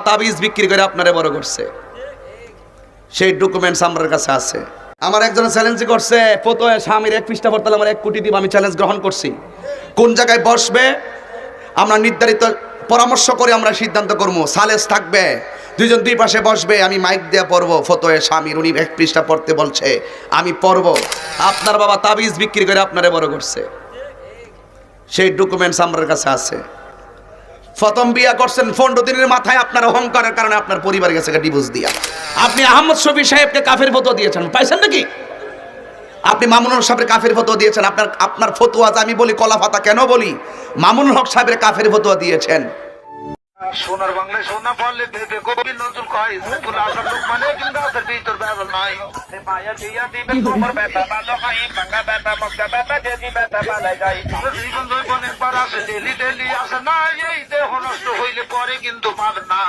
তাবিজ বিক্রি করে আপনারে বড় করছে, সেই ডকুমেন্টস আমার কাছে আছে। আমার একজন চ্যালেঞ্জ করছে, ফতোয়া স্বামীর 1 পৃষ্ঠা পড়তে আমার 1 কোটি দিব। আমি চ্যালেঞ্জ গ্রহণ করছি। কোন জায়গায় বসবে আমরা নির্ধারিত পরামর্শ করে আমরা সিদ্ধান্ত করবো। সালেস থাকবে, দুইজন দুই পাশে বসবে, আমি মাইক দিয়ে পড়বো ফতোয়া স্বামীর, উনি 1 পৃষ্ঠা পড়তে বলছে, আমি পড়বো। আপনার বাবা তাবিজ বিক্রি করে আপনারে বড় করছে, সেই ডকুমেন্টস আমার কাছে আছে। প্রথম বিয়া করছেন 15 দিনের মাথায় আপনার অহংকারের কারণে আপনার পরিবার গেছে ডিভোর্স দিয়া। আপনি আহমদ শফি সাহেবকে কাফের ফতোয়া দিয়েছেন, পাইছেন নাকি? আপনি মামুনুল সাহেবের কাফের ফতোয়া দিয়েছেন। আপনার ফতোয়া, আমি বলি কলা পাতা কেন বলি, মামুনুল হক সাহেবের কাফের ফতোয়া দিয়েছেন। সোনার বাংলায় সোনা ফলে ভেবে কবি নজরুল কয় ফুল আসার লোক মানে কিন্তু আসের ভিতর বেরো নাই মায়া দিয়া দিবেন তোমার বেটা ভালো হয় বাংলা বেটা মক্কা বেটা যদি বেটা পালাই যায় জীবন অনেকবার আসে ডেলি ডেলি আসে না, এই দেহ নষ্ট হইলে পরে কিন্তু পাবে না।